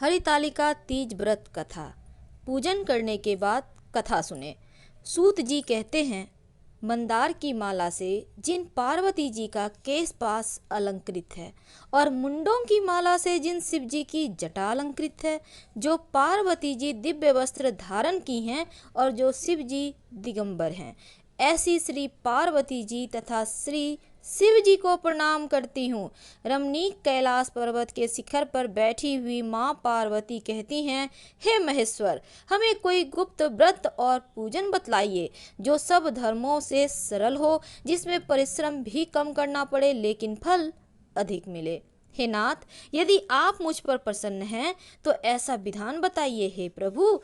हरितालिका तीज व्रत कथा। पूजन करने के बाद कथा सुने। सूत जी कहते हैं, मंदार की माला से जिन पार्वती जी का केश पास अलंकृत है और मुंडों की माला से जिन शिव जी की जटा अलंकृत है, जो पार्वती जी दिव्य वस्त्र धारण की हैं और जो शिव जी दिगंबर हैं, ऐसी श्री पार्वती जी तथा श्री शिव जी को प्रणाम करती हूँ। रमणीक कैलाश पर्वत के शिखर पर बैठी हुई माँ पार्वती कहती हैं, हे महेश्वर, हमें कोई गुप्त व्रत और पूजन बतलाइए जो सब धर्मों से सरल हो, जिसमें परिश्रम भी कम करना पड़े लेकिन फल अधिक मिले। हे नाथ, यदि आप मुझ पर प्रसन्न हैं तो ऐसा विधान बताइए। हे प्रभु,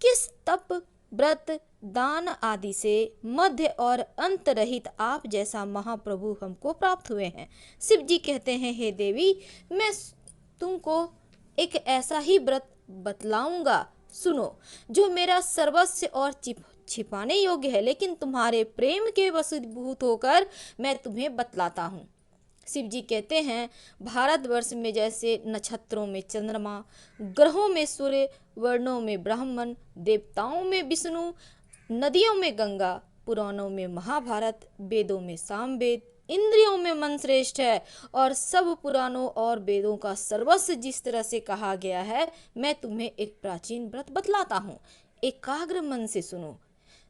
किस तप, व्रत, दान आदि से मध्य और अंत रहित आप जैसा महाप्रभु हमको प्राप्त हुए हैं। शिव जी कहते हैं, हे देवी, मैं तुमको एक ऐसा ही व्रत बतलाऊंगा, सुनो, जो मेरा सर्वस्व और छिपाने योग्य है, लेकिन तुम्हारे प्रेम के वशीभूत होकर मैं तुम्हें बतलाता हूँ। शिव जी कहते हैं, भारतवर्ष में जैसे नक्षत्रों में चंद्रमा, ग्रहों में सूर्य, वर्णों में ब्राह्मण, देवताओं में विष्णु, नदियों में गंगा, पुराणों में महाभारत, वेदों में सामवेद, इंद्रियों में मन श्रेष्ठ है और सब पुराणों और वेदों का सर्वस्व जिस तरह से कहा गया है, मैं तुम्हें एक प्राचीन व्रत बतलाता हूँ। एकाग्र मन से सुनो।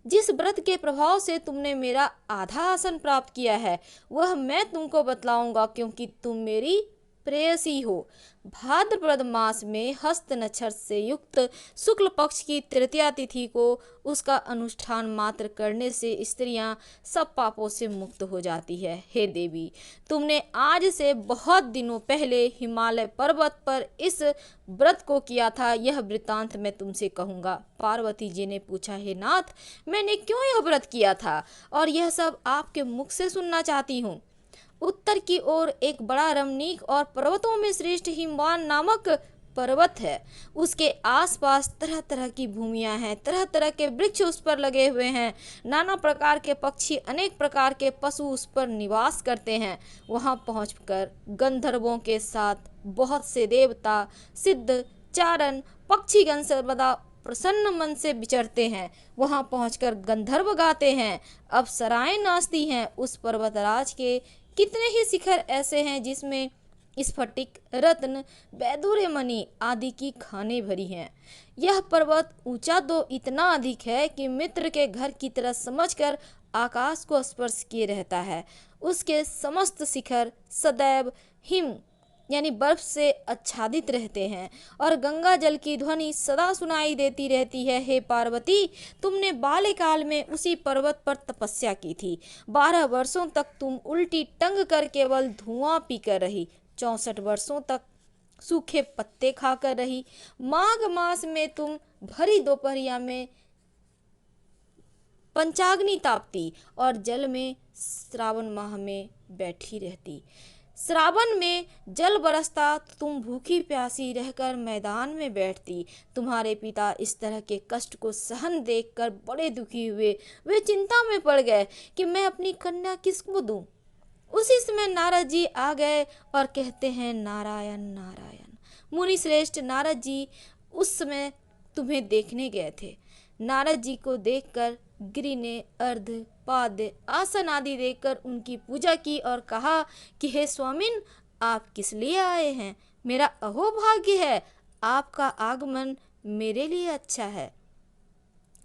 जिस व्रत के प्रभाव से तुमने मेरा आधा आसन प्राप्त किया है, वह मैं तुमको बतलाऊंगा, क्योंकि तुम मेरी प्रेयसी हो। भाद्रपद मास में हस्त नक्षत्र से युक्त शुक्ल पक्ष की तृतीया तिथि को उसका अनुष्ठान मात्र करने से स्त्रियां सब पापों से मुक्त हो जाती है। हे देवी, तुमने आज से बहुत दिनों पहले हिमालय पर्वत पर इस व्रत को किया था, यह वृतांत मैं तुमसे कहूँगा। पार्वती जी ने पूछा, हे नाथ, मैंने क्यों यह व्रत किया था और यह सब आपके मुख से सुनना चाहती हूँ। उत्तर की ओर एक बड़ा रमणीक और पर्वतों में श्रेष्ठ हिमवान नामक पर्वत है। उसके आसपास तरह तरह की भूमियां हैं, तरह तरह के वृक्ष उस पर लगे हुए हैं, नाना प्रकार के पक्षी, अनेक प्रकार के पशु उस पर निवास करते हैं। वहां पहुंचकर गंधर्वों के साथ बहुत से देवता, सिद्ध, चारण, पक्षीगण सर्वदा प्रसन्न मन से विचरते हैं। वहां पहुंचकर गंधर्व गाते हैं, अप्सराएं नाचती हैं। उस पर्वतराज के कितने ही शिखर ऐसे हैं जिसमें स्फटिक, रत्न, वैदूर्य मणि आदि की खानें भरी हैं। यह पर्वत ऊंचा तो इतना अधिक है कि मित्र के घर की तरह समझकर आकाश को स्पर्श किए रहता है। उसके समस्त शिखर सदैव हिम यानी बर्फ से आच्छादित रहते हैं और गंगा जल की ध्वनि सदा सुनाई देती रहती है। हे पार्वती, तुमने बाल्यकाल में उसी पर्वत पर तपस्या की थी। 12 वर्षों तक तुम उल्टी टंग कर केवल धुआं पीकर रही। 64 वर्षों तक सूखे पत्ते खाकर रही। माघ मास में तुम भरी दोपहरिया में पंचाग्नि तापती और जल में श्रावण माह में बैठी रहती। श्रावण में जल बरसता तो तुम भूखी प्यासी रहकर मैदान में बैठती। तुम्हारे पिता इस तरह के कष्ट को सहन देखकर बड़े दुखी हुए। वे चिंता में पड़ गए कि मैं अपनी कन्या किसको दूं। उसी समय नारद जी आ गए और कहते हैं, नारायण नारायण। मुनि श्रेष्ठ नारद जी उस समय तुम्हें देखने गए थे। नारद जी को देखकर गिरि ने अर्ध, पाद्य, आसन आदि देकर उनकी पूजा की और कहा कि हे स्वामिन, आप किस लिए आए हैं? मेरा अहोभाग्य है, आपका आगमन मेरे लिए अच्छा है।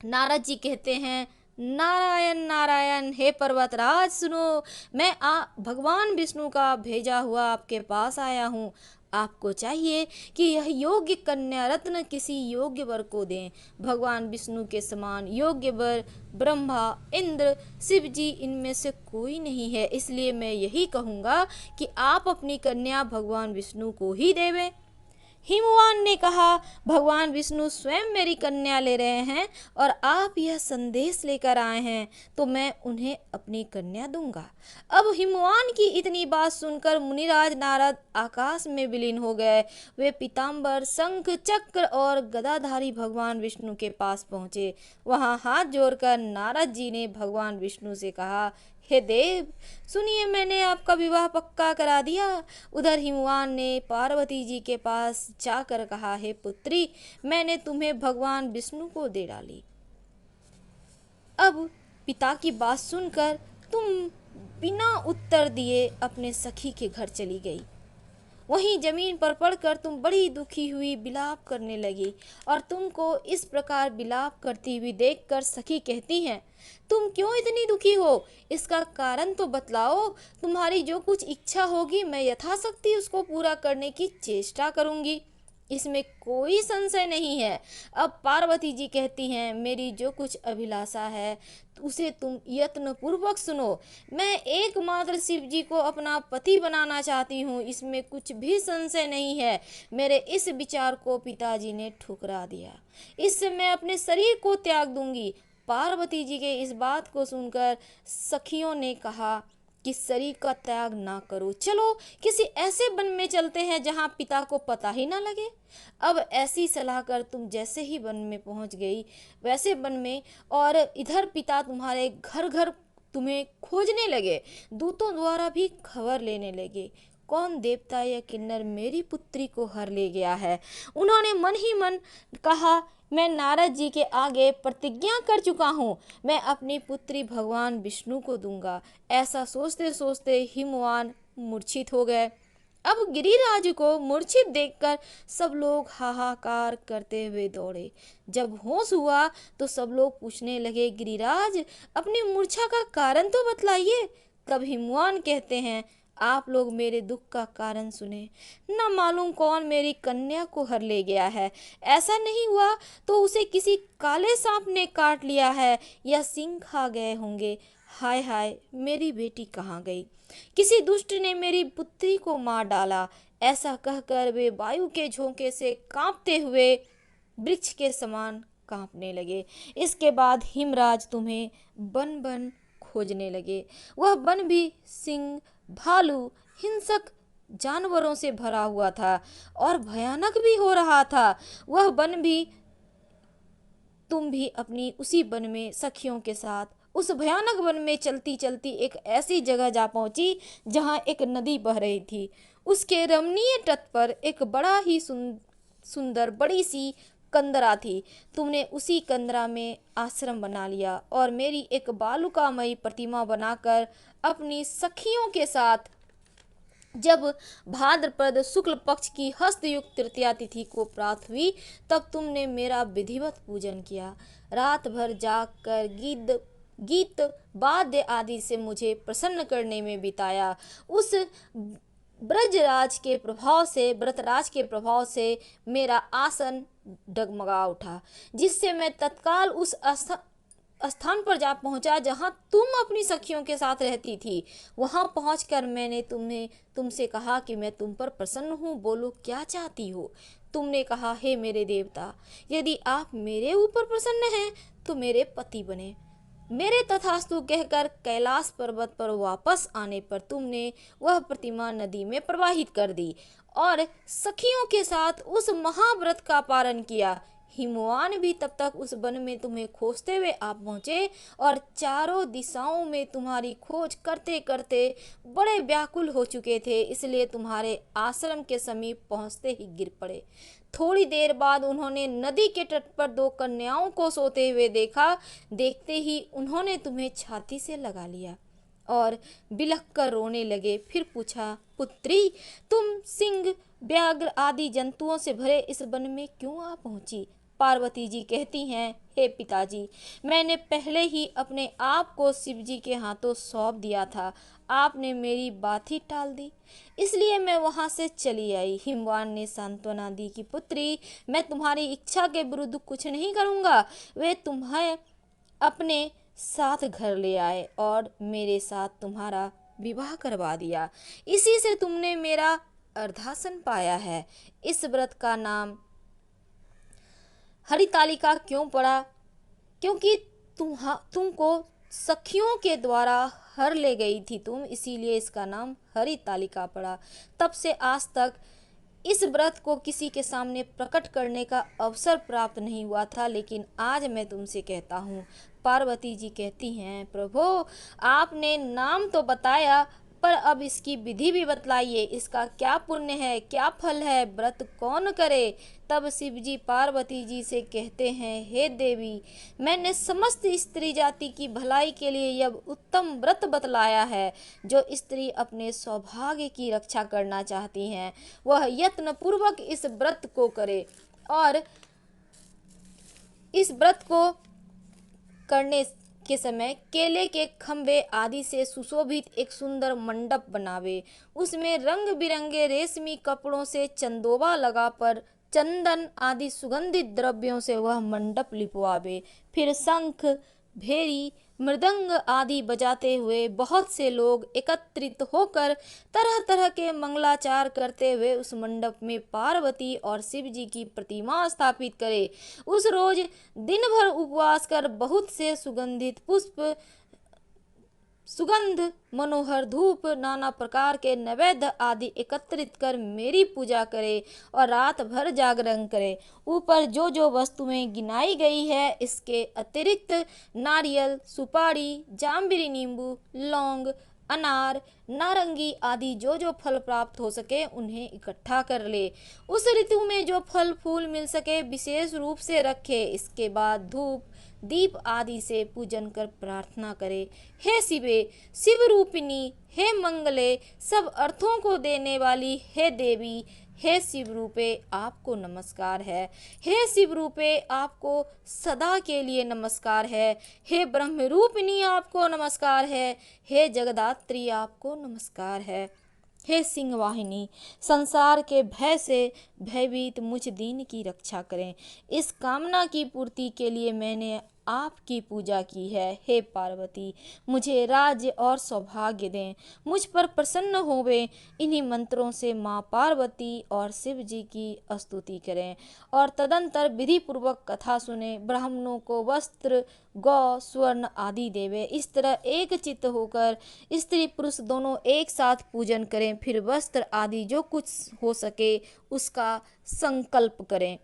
नारद जी कहते हैं, नारायण नारायण, हे पर्वतराज सुनो, मैं भगवान विष्णु का भेजा हुआ आपके पास आया हूँ। आपको चाहिए कि यह योग्य कन्या रत्न किसी योग्य वर को दें। भगवान विष्णु के समान योग्य वर ब्रह्मा, इंद्र, शिव जी, इनमें से कोई नहीं है। इसलिए मैं यही कहूँगा कि आप अपनी कन्या भगवान विष्णु को ही देवें। हिमवान ने कहा, भगवान विष्णु स्वयं मेरी कन्या ले रहे हैं और आप यह संदेश लेकर आए हैं, तो मैं उन्हें अपनी कन्या दूंगा। अब हिमवान की इतनी बात सुनकर मुनिराज नारद आकाश में विलीन हो गए। वे पीताम्बर, शंख, चक्र और गदाधारी भगवान विष्णु के पास पहुँचे। वहाँ हाथ जोड़कर नारद जी ने भगवान विष्णु से कहा, हे देव, सुनिए, मैंने आपका विवाह पक्का करा दिया। उधर हिमवान ने पार्वती जी के पास जाकर कहा, हे पुत्री, मैंने तुम्हें भगवान विष्णु को दे डाली। अब पिता की बात सुनकर तुम बिना उत्तर दिए अपने सखी के घर चली गई। वहीं जमीन पर पड़कर तुम बड़ी दुखी हुई विलाप करने लगी, और तुमको इस प्रकार विलाप करती हुई देखकर सखी कहती हैं, तुम क्यों इतनी दुखी हो? इसका कारण तो बतलाओ। तुम्हारी जो कुछ इच्छा होगी मैं यथाशक्ति उसको पूरा करने की चेष्टा करूंगी, इसमें कोई संशय नहीं है। अब पार्वती जी कहती हैं, मेरी जो कुछ अभिलाषा है उसे तुम यत्न पूर्वक सुनो। मैं एकमात्र शिव जी को अपना पति बनाना चाहती हूँ, इसमें कुछ भी संशय नहीं है। मेरे इस विचार को पिताजी ने ठुकरा दिया। इससे मैं अपने शरीर को त्याग दूंगी। पार्वती जी के इस बात को सुनकर सखियों ने कहा कि शरीर का त्याग ना करो, चलो किसी ऐसे वन में चलते हैं जहाँ पिता को पता ही ना लगे। अब ऐसी सलाह कर तुम जैसे ही वन में पहुँच गई वैसे वन में, और इधर पिता तुम्हारे घर घर तुम्हें खोजने लगे, दूतों द्वारा भी खबर लेने लगे, कौन देवता या किन्नर मेरी पुत्री को हर ले गया है। उन्होंने मन ही मन कहा, मैं नारद जी के आगे प्रतिज्ञा कर चुका हूँ, मैं अपनी पुत्री भगवान विष्णु को दूंगा। ऐसा सोचते सोचते हिमवान मूर्छित हो गए। अब गिरिराज को मूर्छित देखकर सब लोग हाहाकार करते हुए दौड़े। जब होश हुआ तो सब लोग पूछने लगे, गिरिराज, अपनी मूर्छा का कारण तो बतलाइए। तब हिमवान कहते हैं, आप लोग मेरे दुख का कारण सुने। न मालूम कौन मेरी कन्या को हर ले गया है। ऐसा नहीं हुआ तो उसे किसी काले सांप ने काट लिया है या सिंह खा गए होंगे। हाय हाय, मेरी बेटी कहाँ गई? किसी दुष्ट ने मेरी पुत्री को मार डाला। ऐसा कहकर वे वायु के झोंके से कांपते हुए वृक्ष के समान कांपने लगे। इसके बाद हिमराज तुम्हें बन बन खोजने लगे। वह वन भी सिंह, भालू, हिंसक जानवरों से भरा हुआ था और भयानक भी हो रहा था। वह वन भी, तुम भी अपनी उसी वन में सखियों के साथ उस भयानक वन में चलती चलती एक ऐसी जगह जा पहुंची जहां एक नदी बह रही थी। उसके रमणीय तट पर एक बड़ा ही सुंदर बड़ी सी कंदरा थी। तुमने उसी कंदरा में आश्रम बना लिया और मेरी एक बालुकामयी प्रतिमा बनाकर अपनी सखियों के साथ जब भाद्रपद शुक्ल पक्ष की हस्तयुक्त तृतीया तिथि को प्राप्त हुई तब तुमने मेरा विधिवत पूजन किया। रात भर जाग कर गीत वाद्य आदि से मुझे प्रसन्न करने में बिताया। उस ब्रजराज के प्रभाव से व्रतराज के प्रभाव से मेरा आसन डगमगा उठा, जिससे मैं तत्काल उस स्थान पर जा पहुंचा जहां तुम अपनी सखियों के साथ रहती थी। वहां पहुंचकर मैंने तुमसे कहा कि मैं तुम पर प्रसन्न हूँ, बोलो क्या चाहती हो। तुमने कहा, हे मेरे देवता, यदि आप मेरे ऊपर प्रसन्न हैं तो मेरे पति बने। मेरे तथास्तु कहकर कैलाश पर्वत पर वापस आने पर तुमने वह प्रतिमा नदी में प्रवाहित कर दी और सखियों के साथ उस महाव्रत का पारण किया। हिमवान भी तब तक उस वन में तुम्हें खोजते हुए आ पहुंचे और चारों दिशाओं में तुम्हारी खोज करते करते बड़े व्याकुल हो चुके थे, इसलिए तुम्हारे आश्रम के समीप पहुंचते ही गिर पड़े। थोड़ी देर बाद उन्होंने नदी के तट पर दो कन्याओं को सोते हुए देखा। देखते ही उन्होंने तुम्हें छाती से लगा लिया और बिलख कर रोने लगे। फिर पूछा, पुत्री, तुम सिंह, व्याघ्र आदि जंतुओं से भरे इस वन में क्यों आ पहुंची? पार्वती जी कहती हैं, हे पिताजी, मैंने पहले ही अपने आप को शिव जी के हाथों सौंप दिया था। आपने मेरी बात ही टाल दी, इसलिए मैं वहां से चली आई। हिमवान ने सांत्वना दी कि पुत्री, मैं तुम्हारी इच्छा के विरुद्ध कुछ नहीं करूँगा। वे तुम्हें अपने साथ घर ले आए और मेरे साथ तुम्हारा विवाह करवा दिया। इसी से तुमने मेरा अर्धासन पाया है। इस व्रत का नाम हरितालिका क्यों पड़ा? क्योंकि तुमको सखियों के द्वारा हर ले गई थी तुम, इसीलिए इसका नाम हरितालिका पड़ा। तब से आज तक इस व्रत को किसी के सामने प्रकट करने का अवसर प्राप्त नहीं हुआ था, लेकिन आज मैं तुमसे कहता हूँ। पार्वती जी कहती हैं, प्रभु आपने नाम तो बताया, पर अब इसकी विधि भी बतलाइए, इसका क्या पुण्य है, क्या फल है, व्रत कौन करे। तब शिव जी पार्वती जी से कहते हैं, हे देवी, मैंने समस्त स्त्री जाति की भलाई के लिए यह उत्तम व्रत बतलाया है। जो स्त्री अपने सौभाग्य की रक्षा करना चाहती हैं, वह यत्न पूर्वक इस व्रत को करे और इस व्रत को करने के समय केले के खंभे आदि से सुशोभित एक सुंदर मंडप बनावे। उसमें रंग बिरंगे रेशमी कपड़ों से चंदोबा लगाकर चंदन आदि सुगंधित द्रव्यों से वह मंडप लिपवावे। फिर शंख, भेरी, मृदंग आदि बजाते हुए बहुत से लोग एकत्रित होकर तरह तरह के मंगलाचार करते हुए उस मंडप में पार्वती और शिव जी की प्रतिमा स्थापित करे। उस रोज दिन भर उपवास कर बहुत से सुगंधित पुष्प, सुगंध, मनोहर धूप, नाना प्रकार के नैवेद्य आदि एकत्रित कर मेरी पूजा करे और रात भर जागरण करे। ऊपर जो जो वस्तुएं गिनाई गई है, इसके अतिरिक्त नारियल, सुपारी, जाम्बरी, नींबू, लौंग, अनार, नारंगी आदि जो जो फल प्राप्त हो सके उन्हें इकट्ठा कर ले। उस ऋतु में जो फल फूल मिल सके विशेष रूप से रखे। इसके बाद धूप दीप आदि से पूजन कर प्रार्थना करे, हे शिवे, शिव रूपिणी, हे मंगले, सब अर्थों को देने वाली हे देवी, हे शिव रूपे आपको नमस्कार है। हे शिव रूपे आपको सदा के लिए नमस्कार है। हे ब्रह्म रूपिणी आपको नमस्कार है। हे जगदात्री आपको नमस्कार है। हे सिंहवाहिनी, संसार के भय से भयभीत मुझ दीन की रक्षा करें। इस कामना की पूर्ति के लिए मैंने आपकी पूजा की है। हे पार्वती, मुझे राज्य और सौभाग्य दें, मुझ पर प्रसन्न होवे। इन्हीं मंत्रों से माँ पार्वती और शिव जी की स्तुति करें और तदंतर विधि पूर्वक कथा सुने। ब्राह्मणों को वस्त्र, गौ, स्वर्ण आदि देवे। इस तरह एक चित्त होकर स्त्री पुरुष दोनों एक साथ पूजन करें। फिर वस्त्र आदि जो कुछ हो सके उसका संकल्प करें।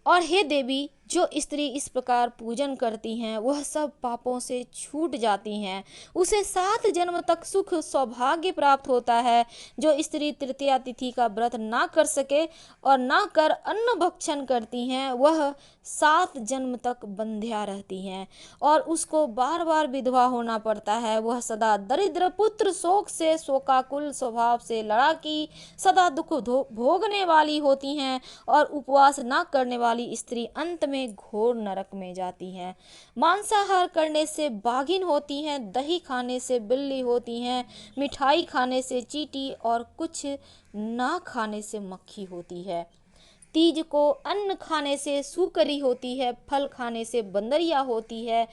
और हे देवी, जो स्त्री इस प्रकार पूजन करती हैं वह सब पापों से छूट जाती हैं, उसे 7 जन्म तक सुख सौभाग्य प्राप्त होता है। जो स्त्री तृतीया तिथि का व्रत ना कर सके और ना कर अन्न भक्षण करती हैं वह 7 जन्म तक बंध्या रहती हैं और उसको बार बार विधवा होना पड़ता है। वह सदा दरिद्र, पुत्र शोक से शोकाकुल, स्वभाव से लड़ाकी, सदा दुख भोगने वाली होती हैं और उपवास ना करने वाली स्त्री अंत में घोर नरक में जाती हैं। मांसाहार करने से बाघिन होती हैं, दही खाने से बिल्ली होती हैं, मिठाई खाने से चींटी और कुछ ना खाने से मक्खी होती है। तीज को अन्न खाने से सूकरी होती है, फल खाने से बंदरिया होती है,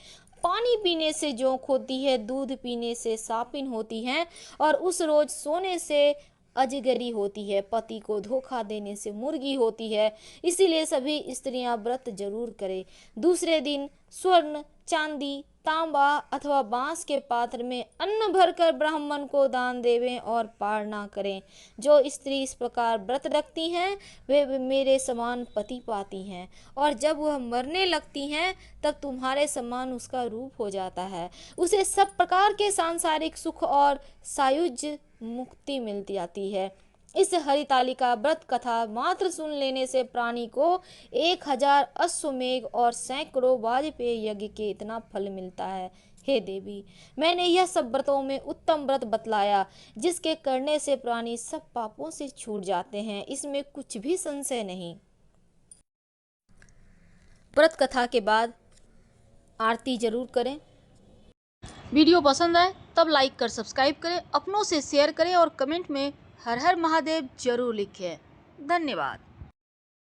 पानी पीने से जोंक होती है, दूध पीने से सापिन होती है और उस रोज सोने से अजगरी होती है, पति को धोखा देने से मुर्गी होती है। इसीलिए सभी स्त्रियां व्रत जरूर करें। दूसरे दिन स्वर्ण, चांदी, तांबा अथवा बांस के पात्र में अन्न भरकर ब्राह्मण को दान देवें और पार ना करें। जो स्त्री इस प्रकार व्रत रखती हैं वे मेरे समान पति पाती हैं और जब वह मरने लगती हैं तब तुम्हारे समान उसका रूप हो जाता है। उसे सब प्रकार के सांसारिक सुख और सायुज्य मुक्ति मिल जाती है। इस हरितालिका व्रत कथा मात्र सुन लेने से प्राणी को 1000 अश्वमेघ और सैकड़ों वाजपेय यज्ञ के इतना फल मिलता है। हे देवी, मैंने यह सब व्रतों में उत्तम व्रत बतलाया जिसके करने से प्राणी सब पापों से छूट जाते हैं, इसमें कुछ भी संशय नहीं। व्रत कथा के बाद आरती जरूर करें। वीडियो पसंद आए तब लाइक कर सब्सक्राइब करें, अपनों से शेयर करें और कमेंट में हर हर महादेव जरूर लिखें। धन्यवाद।